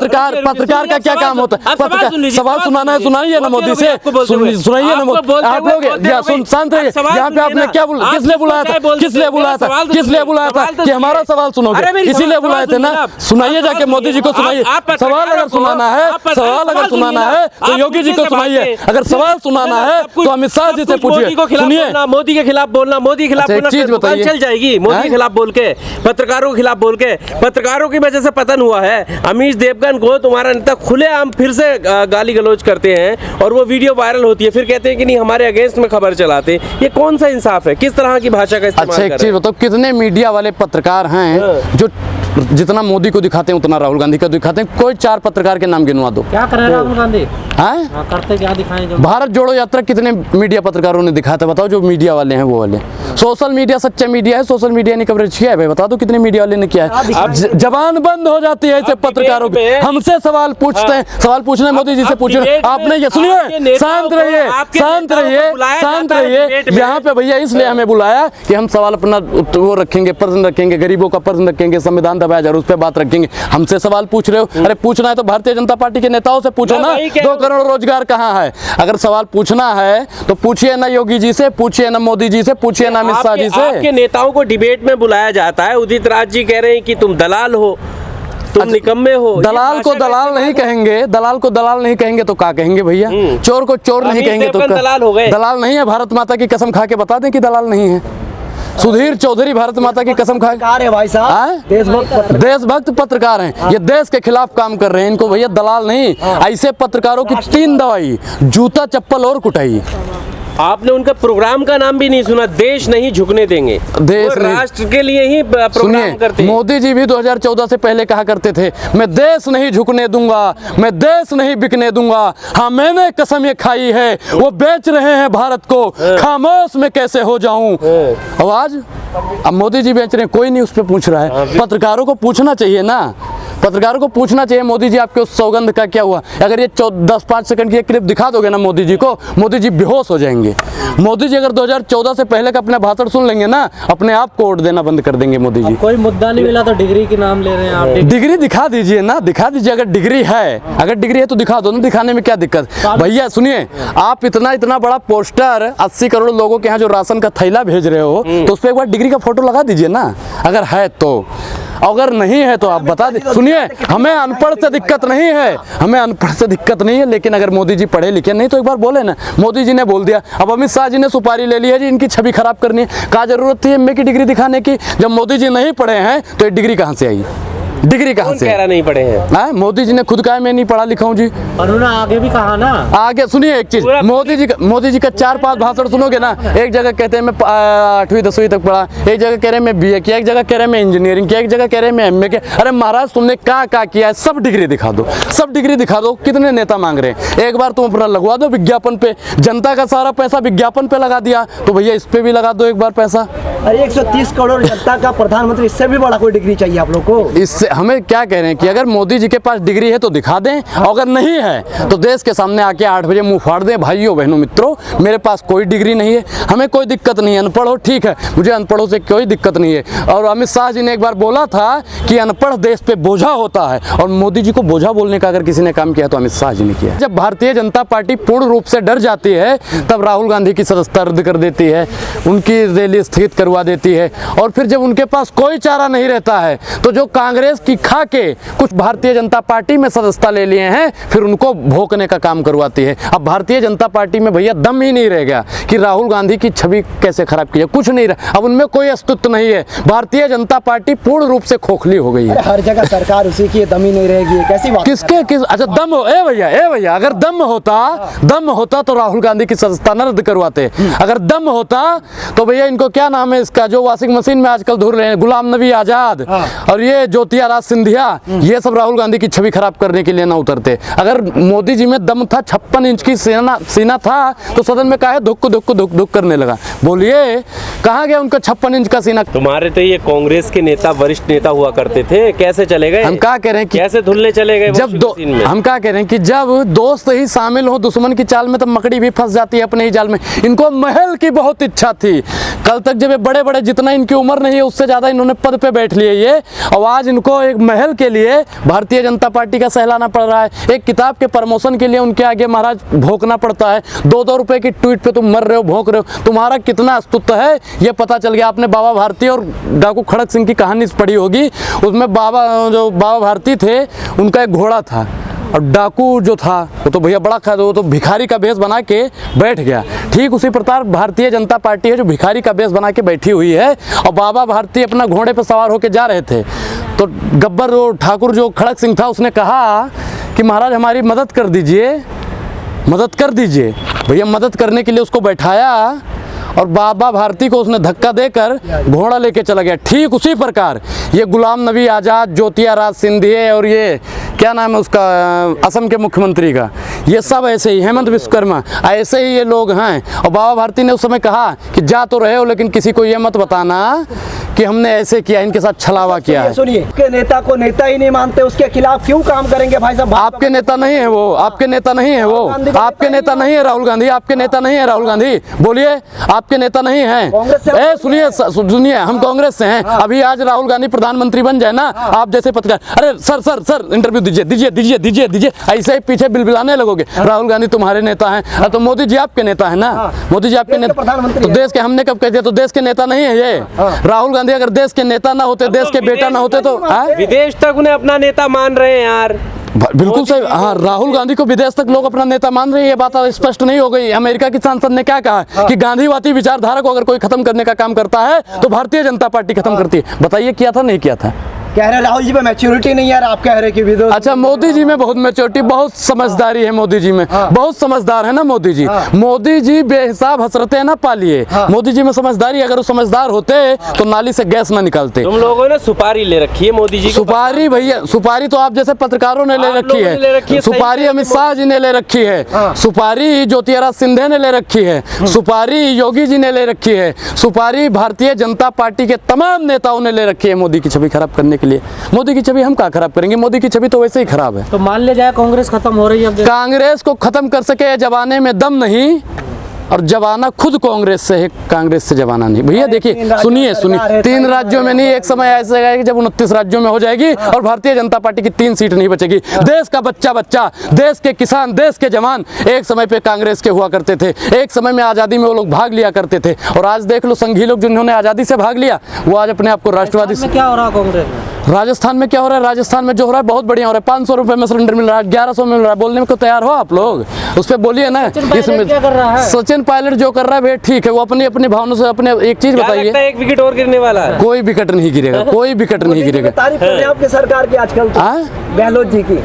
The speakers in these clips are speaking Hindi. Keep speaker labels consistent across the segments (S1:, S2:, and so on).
S1: पत्रकार का क्या काम होता है? सवाल सुनाना है, सुनाइए ना मोदी से, सुनाइए ना मोदी। आप लोग शांत रहिए। यहाँ पे आपने क्या बोला? किसने बुलाया था? किसने बुलाया था? किसने बुलाया था कि हमारा सवाल सुनोगे? इसीलिए बुलाए थे ना। सुनाइए जाके मोदी जी को सुनाइए। सवाल अगर सुनाना है, सवाल अगर सुनाना है तो योगी जी को सुनाइए। अगर सवाल सुनाना है तो अमित शाह जी से पूछिए। सुनिए,
S2: मोदी के खिलाफ बोलना, मोदी के खिलाफ बोलना,
S1: चीज बताइए,
S2: चल जाएगी। मोदी के खिलाफ बोल के, पत्रकारों के खिलाफ बोल के, पत्रकारों की वजह से पतन हुआ है। अमीश देवगन को तुम्हारा नेता खुलेआम फिर से गाली गलौज करते हैं और वो वीडियो वायरल होती है, फिर कहते हैं कि नहीं हमारे अगेंस्ट में खबर चलाते। ये कौन सा इंसाफ है? किस तरह की भाषा का इस्तेमाल कर रहे हैं?
S1: अच्छा एक चीज बताओ, कितने मीडिया वाले पत्रकार हैं जो जितना मोदी को दिखाते हैं उतना राहुल गांधी को दिखाते हैं? कोई 4 पत्रकार के नाम गिनवा दो।
S3: क्या कर रहे हैं राहुल गांधी?
S1: हैं?
S3: करते क्या दिखाएं? जो
S1: भारत जोड़ो यात्रा कितने मीडिया पत्रकारों ने दिखाया था? बताओ, जो मीडिया वाले हैं वो वाले। सोशल मीडिया सच्चा मीडिया है, सोशल मीडिया ने कवरेज किया है भाई? बता दो कितने मीडिया वाले ने किया है? जबान बंद हो जाती है ऐसे पत्रकारों की। हमसे सवाल पूछते हैं, सवाल पूछना मोदी जी से पूछिए। आपने ये सुनिए, शांत रहिए, शांत रहिए, शांत रहिए। यहाँ पे भैया इसलिए हमें बुलाया कि हम सवाल अपना वो रखेंगे, प्रश्न रखेंगे, गरीबों का प्रश्न रखेंगे, संविधान दबाया जा रहा है उस पर बात रखेंगे। हमसे सवाल पूछ रहे हो? अरे पूछना है तो भारतीय जनता पार्टी के नेताओं से पूछो ना। 2 करोड़ रोजगार कहाँ है? अगर सवाल पूछना है तो पूछिए ना योगी जी से, पूछिए ना मोदी जी से, पूछिए ना अमित शाह जी से।
S2: आपके नेताओं को डिबेट में बुलाया जाता है, उदित राज जी कह रहे हैं कि तुम दलाल हो, तुम निकम्मे हो।
S1: दलाल को दलाल नहीं कहेंगे, दलाल को दलाल नहीं कहेंगे तो क्या कहेंगे भैया? चोर को चोर नहीं कहेंगे तो
S2: दलाल हो गए?
S1: दलाल नहीं है। भारत माता की कसम खा के बता दें कि दलाल नहीं है। सुधीर चौधरी भारत माता की कसम खा के
S3: भाई साहब,
S1: देशभक्त पत्रकार हैं। ये देश के खिलाफ काम कर रहे हैं। इनको भैया दलाल नहीं, ऐसे पत्रकारों की 3 दवाई, जूता चप्पल और कुटाई।
S2: आपने उनका प्रोग्राम का नाम भी नहीं सुना, देश नहीं झुकने देंगे।
S1: देश नहीं,
S2: राष्ट्र के लिए ही प्रोग्राम करते हैं।
S1: मोदी जी भी 2014 से पहले कहा करते थे, मैं देश नहीं झुकने दूंगा, मैं देश नहीं बिकने दूंगा। हाँ, मैंने कसम ये खाई है। वो बेच रहे हैं भारत को, खामोश में कैसे हो जाऊं। आवाज अब मोदी जी बेच रहे हैं, कोई नहीं उस पर पूछ रहा है। पत्रकारों को पूछना चाहिए ना, पत्रकारों को पूछना चाहिए मोदी जी आपके उस सौगंध का क्या हुआ। अगर ये 10-5 सेकंड की एक क्लिप दिखा दोगे ना मोदी जी को, मोदी जी बेहोश हो जाएंगे। मोदी जी अगर 2014 से पहले का अपना भाषण सुन लेंगे ना, अपने आप को वोट देना बंद कर देंगे मोदी जी।
S3: कोई मुद्दा नहीं मिला तो डिग्री के नाम ले रहे हैं आप।
S1: डिग्री दिखा दीजिए ना, दिखा दीजिए। अगर डिग्री है, अगर डिग्री है तो दिखा दो ना, दिखाने में क्या दिक्कत? भैया सुनिए, आप इतना बड़ा पोस्टर 80 करोड़ लोगों के यहाँ जो राशन का थैला भेज रहे हो, तो उस पर एक बार डिग्री का फोटो लगा दीजिए ना, अगर है तो। अगर नहीं है तो आप बता दीजिए। सुनिए, हमें अनपढ़ से दिक्कत नहीं है, हमें अनपढ़ से दिक्कत नहीं है, लेकिन अगर मोदी जी पढ़े लिखे नहीं तो एक बार बोले ना। मोदी जी ने बोल दिया, अब अमित शाह जी ने सुपारी ले ली है जी, इनकी छवि खराब करनी है। क्या जरूरत थी एमए की डिग्री दिखाने की? जब मोदी जी नहीं पढ़े हैं तो ये डिग्री कहाँ से आई? डिग्री कहाँ से?
S2: नहीं पढ़े हैं।
S1: मोदी जी ने खुद कहा मैं नहीं पढ़ा लिखा हूँ जी।
S3: उन्होंने आगे भी कहा ना।
S1: आगे सुनिए एक चीज, मोदी जी का 4-5 भाषण सुनोगे ना, एक जगह कहते हैं मैं 8वीं 10वीं तक पढ़ा, एक जगह कह रहे हैं मैं बीए किया, एक जगह कह रहे हैं मैं इंजीनियरिंग किया, एक जगह कह रहे हैं मैं एमए किया। अरे महाराज तुमने क्या किया है? सब डिग्री दिखा दो, सब डिग्री दिखा दो। कितने नेता मांग रहे हैं? एक बार तुम अपना लगवा दो विज्ञापन पे। जनता का सारा पैसा विज्ञापन पे लगा दिया, तो भैया इस पे भी लगा दो एक बार पैसा।
S3: अरे 130 करोड़ जनता का प्रधानमंत्री, इससे भी बड़ा कोई डिग्री चाहिए आप लोग को?
S1: इससे हमें क्या कह रहे हैं कि अगर मोदी जी के पास डिग्री है तो दिखा दें, अगर नहीं है तो देश के सामने आके 8 बजे मुंह फाड़ दें। भाइयों बहनों मित्रों, मेरे पास कोई डिग्री नहीं है, हमें कोई दिक्कत नहीं है। अनपढ़ हो ठीक है, मुझे अनपढ़ों से कोई दिक्कत नहीं है। और अमित शाह जी ने एक बार बोला था कि अनपढ़ देश पे बोझा होता है, और मोदी जी को बोझा बोलने का अगर किसी ने काम किया तो अमित शाह जी ने किया। जब भारतीय जनता पार्टी पूर्ण रूप से डर जाती है तब राहुल गांधी की सदस्यता रद्द कर देती है, उनकी रैली स्थगित करवा देती है, और फिर जब उनके पास कोई चारा नहीं रहता है तो जो कांग्रेस की खा के कुछ भारतीय जनता पार्टी में सदस्यता ले लिए हैं, फिर उनको भोंकने का काम करवाती है। अब भारतीय जनता पार्टी में भैया दम ही नहीं रह गया कि राहुल गांधी की छवि कैसे खराब की है, कुछ नहीं रहा। अब उनमें कोई अस्तित्व नहीं है। भारतीय जनता पार्टी पूर्ण रूप से खोखली हो गई है।
S3: हर जगह सरकार उसी की, दम ही नहीं रहेगी, कैसी बात?
S1: किसके किस? अच्छा दम हो, ए भैया अगर दम होता तो राहुल गांधी की सदस्यता न रद्द करवाते। अगर दम होता तो भैया इनको क्या नाम है इसका जो वॉशिंग मशीन में आजकल धुल रहे हैं, गुलाम नबी आजाद और ये ज्योतिरादित्य सिंधिया, ये सब राहुल गांधी की छवि खराब करने के लिए ना उतरते। अगर मोदी जी में दम था, 56 इंच की सीना था, तो सदन में काहे धुक धुक करने लगा? बोलिए कहाँ गया उनका 56 इंच का सीना?
S2: तुम्हारे तो ये कांग्रेस के नेता, वरिष्ठ नेता हुआ करते थे, कैसे चले गए?
S1: हम क्या कह रहे हैं कि
S2: कैसे धुलने चले गए?
S1: हम क्या कह रहे हैं कि जब दोस्त ही शामिल हो दुश्मन की चाल में, तब मकड़ी भी फंस जाती है अपने ही जाल में। इनको महल की बहुत इच्छा थी। कल तक जब ये बड़े जितना इनकी उम्र नहीं है उससे ज्यादा इन्होंने पद पे बैठ लिए ये, और आज इनको उनको एक महल के लिए भारतीय जनता पार्टी का सहलाना पड़ रहा है, एक किताब के प्रमोशन के लिए उनके आगे महाराज भोंकना पड़ता है। 2-2 रुपए की ट्वीट पे तुम मर रहे हो, भोंक रहे हो, तुम्हारा कितना अस्तित्व है ये पता चल गया। आपने बाबा भारती और डाकू खड़क सिंह की कहानी पढ़ी होगी, उसमें बाबा भारती थे, उनका एक घोड़ा था और डाकू जो था वो तो भैया बड़ा खा, वो तो भिखारी का भेष बना के बैठ गया। ठीक उसी प्रकार भारतीय जनता पार्टी है जो भिखारी का भेष बना के बैठी हुई है। और बाबा भारती अपना घोड़े पर सवार होकर जा रहे थे तो गब्बर ठाकुर जो खड़क सिंह था उसने कहा कि महाराज हमारी मदद कर दीजिए, मदद कर दीजिए। भैया मदद करने के लिए उसको बैठाया और बाबा भारती को उसने धक्का देकर घोड़ा लेके चला गया। ठीक उसी प्रकार ये गुलाम नबी आज़ाद, ज्योतिरादित्य सिंधिया और ये क्या नाम है उसका असम के मुख्यमंत्री का, ये सब ऐसे ही, हेमंत विश्वकर्मा, ऐसे ही ये लोग हैं। और बाबा भारती ने उस समय कहा कि जा तो रहे हो लेकिन किसी को ये मत बताना कि हमने ऐसे किया, इनके साथ छलावा किया है।
S3: सुनिए, के नेता को नेता ही नहीं मानते, उसके खिलाफ क्यों काम करेंगे भाई साहब?
S1: आपके नेता नहीं है वो, आपके नेता नहीं है वो, आपके नेता नहीं है राहुल गांधी, आपके नेता नहीं है राहुल गांधी, बोलिए आपके नेता नहीं है। सुनिए, हम कांग्रेस से हैं। अभी आज राहुल गांधी प्रधानमंत्री बन जाए ना, आप जैसे पत्रकार, अरे सर सर सर इंटरव्यू दीजिए दीजिए दीजिए दीजिए दीजिए, ऐसे ही पीछे बिलबिलाने लगोगे। राहुल गांधी तुम्हारे नेता हैं, तो मोदी जी आपके नेता है ना, मोदी जी आपके नेता, तो देश के हमने कब कह दिया तो देश के नेता नहीं है ये। राहुल गांधी अगर देश के नेता ना होते, देश के बेटा ना होते तो
S2: विदेश तक उन्हें अपना नेता मान रहे हैं यार।
S1: बिल्कुल सही। हाँ, राहुल गांधी को विदेश तक लोग अपना नेता मान रहे हैं, ये बात स्पष्ट नहीं हो गई। अमेरिका की सांसद ने क्या कहा कि गांधीवादी विचारधारा को अगर कोई खत्म करने का काम करता है तो भारतीय जनता पार्टी खत्म करती है। बताइए किया था नहीं किया था?
S3: कह रहे राहुल जी में मैच्योरिटी नहीं है, आप कह रहे कि विदेश।
S1: अच्छा, मोदी जी में बहुत मैच्योरिटी, बहुत समझदारी है मोदी जी में, बहुत समझदार है ना मोदी जी। मोदी जी बेहिसाब हसरतें ना पालिए, मोदी जी में समझदारी। अगर वो समझदार होते तो नाली से गैस ना निकालते।
S2: तुम लोगों ने सुपारी ले रखी है मोदी जी।
S1: सुपारी भैया, सुपारी तो आप जैसे पत्रकारों ने ले रखी है, सुपारी अमित शाह जी ने ले रखी है, सुपारी ज्योतिरादित्य सिंधिया ने ले रखी है, सुपारी योगी जी ने ले रखी है, सुपारी भारतीय जनता पार्टी के तमाम नेताओं ने ले रखी है मोदी की छवि खराब करने के लिए। मोदी की छवि हम क्या खराब करेंगे? मोदी की छवि तो वैसे ही खराब है।
S4: तो मान ले जाए कांग्रेस खत्म हो रही है।
S1: कांग्रेस को खत्म कर सके जवाने में दम नहीं, और जवाना खुद कांग्रेस से है, कांग्रेस से जवाना नहीं। भैया देखिए, सुनिए 3 राज्यों में नहीं, एक समय ऐसा आएगा कि जब 29 राज्यों में हो जाएगी और भारतीय जनता पार्टी की 3 सीट नहीं बचेगी। देश का बच्चा, देश के किसान, देश के जवान एक समय पे कांग्रेस के हुआ करते थे, एक समय में आज़ादी में वो लोग भाग लिया करते थे। और आज देख लो, संघी लोग जिन्होंने आज़ादी से भाग लिया वो आज अपने आप को राष्ट्रवादी से।
S4: क्या हो रहा है कांग्रेस में?
S1: राजस्थान में क्या हो रहा है? राजस्थान में जो हो रहा है बहुत बढ़िया हो रहा है। 500 रुपए में सिलेंडर मिल रहा है, 1100 मिल रहा है। बोलने में को तैयार हो आप लोग? उस पर बोलिए ना।
S4: इसमें क्या कर रहा है
S1: सचिन पायलट? जो कर रहा है भैया ठीक है, वो अपनी अपनी भावनाओं से अपने। एक चीज बताइए,
S2: एक विकेट और गिरने वाला है?
S1: कोई विकेट नहीं गिरेगा, कोई विकेट नहीं गिरेगा।
S3: तारीफ कर रहे हैं आपकी सरकार की आजकल गहलोत जी की,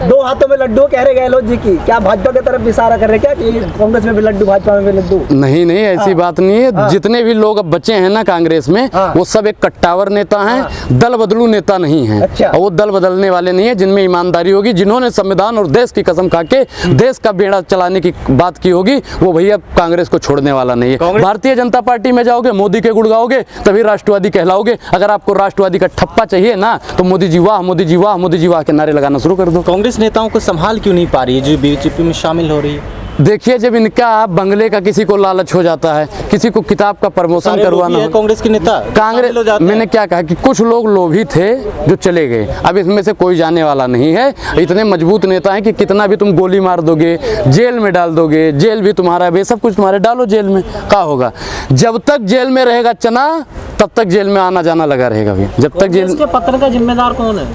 S3: 2 हाथों में लड्डू कह रहे गहलोत जी की। क्या भाजपा की तरफ इशारा कर रहे क्या कि कांग्रेस में भी लड्डू, भाजपा में भी लड्डू?
S1: नहीं नहीं, ऐसी बात नहीं है। जितने भी लोग अब बचे हैं ना कांग्रेस में, वो सब एक कट्टावर नेता हैं, दल बदलू नेता नहीं है। और वो दल बदलने वाले नहीं है, जिनमें ईमानदारी होगी, जिन्होंने संविधान और देश की कसम खा के देश का बेड़ा चलाने की बात की होगी, वो भैया कांग्रेस को छोड़ने वाला नहीं है। भारतीय जनता पार्टी में जाओगे, मोदी के गुण गाओगे, तभी राष्ट्रवादी कहलाओगे। अगर आपको राष्ट्रवादी का ठप्पा चाहिए ना, तो मोदी जी वाह, मोदी जी वाह, मोदी जी वाह के नारे लगाना शुरू कर दो।
S4: कांग्रेस नेताओं को संभाल क्यों नहीं पा रही है जो बीजेपी में शामिल हो रही है?
S1: देखिए, जब इनका बंगले का किसी को लालच हो जाता है, किसी को किताब का प्रमोशन करवाना हो,
S4: कांग्रेस के नेता
S1: कांग्रेस, मैंने क्या कहा कि कुछ लोग लोभी थे जो चले गए, अब इसमें से कोई जाने वाला नहीं है। इतने मजबूत नेता हैं कि कितना भी तुम गोली मार दोगे, जेल में डाल दोगे, जेल भी तुम्हारा है, सब कुछ तुम्हारे, डालो जेल में, क्या होगा? जब तक जेल में रहेगा चना, तब तक जेल में आना जाना लगा रहेगा भैया। जब तक जेल
S4: के पतन का जिम्मेदार कौन है?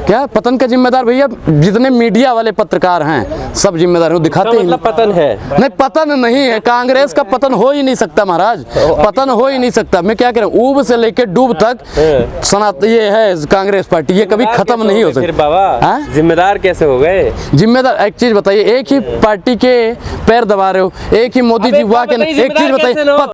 S1: क्या पतन का जिम्मेदार? भैया जितने मीडिया वाले पत्रकार हैं सब जिम्मेदार हैं, दिखाते हैं।
S2: पतन है?
S1: नहीं, पतन नहीं है। कांग्रेस का पतन हो ही नहीं सकता महाराज, पतन हो ही नहीं सकता। मैं क्या कह रहा हूँ, ऊब से लेके डूब तक सनात ये है कांग्रेस पार्टी, ये कभी खत्म नहीं हो सकती।
S2: बाबा जिम्मेदार कैसे हो गए?
S1: जिम्मेदार एक चीज बताइए, एक ही पार्टी के पैर दबा रहे हो, एक ही मोदी जी हुआ के, एक चीज बताइए,